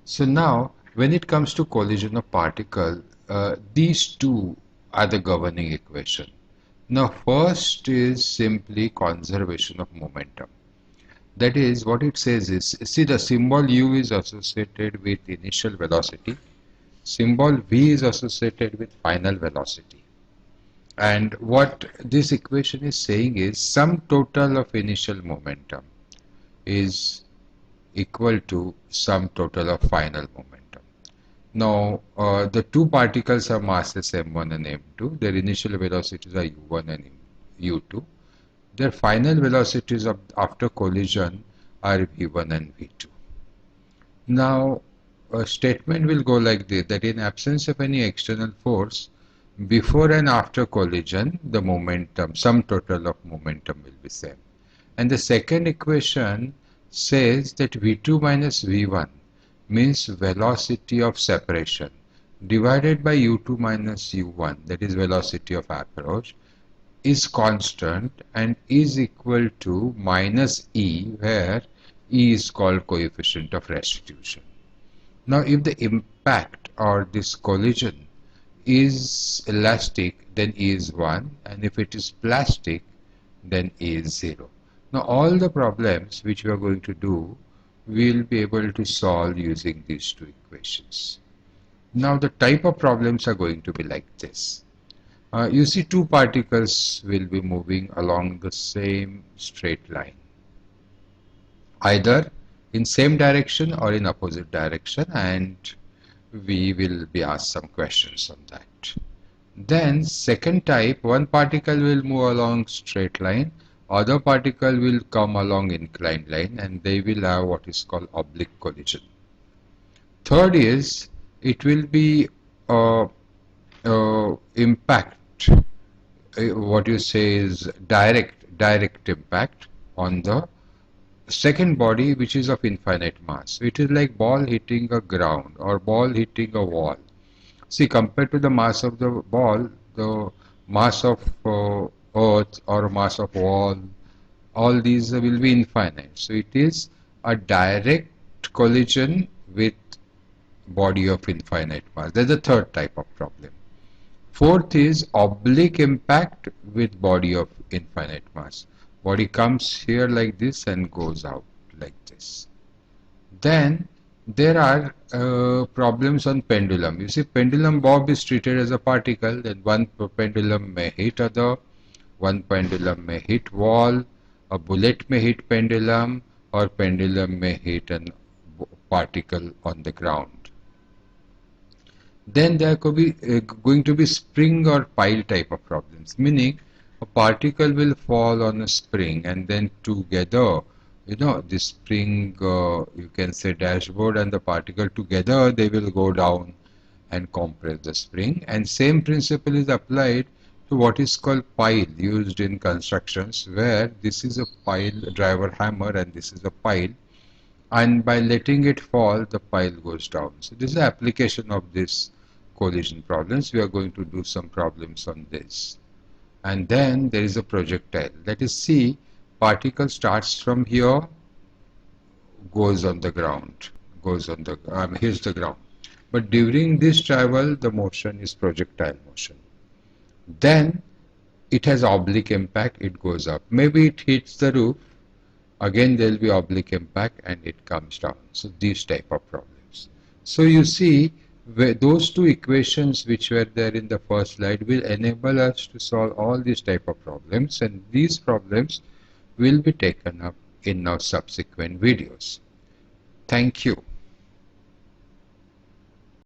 So now, when it comes to collision of particle, these two are the governing equation. Now, first is simply conservation of momentum. That is, what it says is, see, the symbol u is associated with initial velocity, symbol v is associated with final velocity. And what this equation is saying is sum total of initial momentum is equal to sum total of final momentum. Now, the two particles have masses m1 and m2. Their initial velocities are u1 and u2. Their final velocities after collision are v1 and v2. Now, a statement will go like this, that in absence of any external force, before and after collision, the momentum, sum total of momentum will be same. And the second equation says that v2 minus v1 means velocity of separation divided by u2 minus u1, that is velocity of approach, is constant and is equal to minus e, where e is called coefficient of restitution. Now, if the impact or this collision is elastic, then E is 1, and if it is plastic, then E is 0. Now, all the problems which we are going to do, we will be able to solve using these two equations. Now, the type of problems are going to be like this. You see, two particles will be moving along the same straight line, either in same direction or in opposite direction, and we will be asked some questions on that. Then second type, one particle will move along straight line, other particle will come along inclined line, and they will have what is called oblique collision. Third is, it will be impact, what you say is direct impact on the second body, which is of infinite mass. It is like ball hitting a ground or ball hitting a wall. See, compared to the mass of the ball, the mass of earth or mass of wall, all these will be infinite. So it is a direct collision with body of infinite mass. That's the third type of problem. Fourth is oblique impact with body of infinite mass. Body comes here like this and goes out like this. Then there are problems on pendulum. You see, pendulum bob is treated as a particle, then one pendulum may hit other, one pendulum may hit wall, a bullet may hit pendulum, or pendulum may hit a particle on the ground. Then there could be going to be spring or pile type of problems, meaning a particle will fall on a spring and then together, the spring, you can say dashboard and the particle together, they will go down and compress the spring. And same principle is applied to what is called pile used in constructions, where this is a pile driver hammer and this is a pile, and by letting it fall, the pile goes down. So this is the application of this collision problems. We are going to do some problems on this. And then there is a projectile. Let us see, particle starts from here, goes on the ground, here's the ground. But during this travel, the motion is projectile motion. Then it has oblique impact, it goes up. Maybe it hits the roof, again there will be oblique impact and it comes down. So these type of problems. So you see, those two equations which were there in the first slide will enable us to solve all these type of problems, and these problems will be taken up in our subsequent videos. Thank you.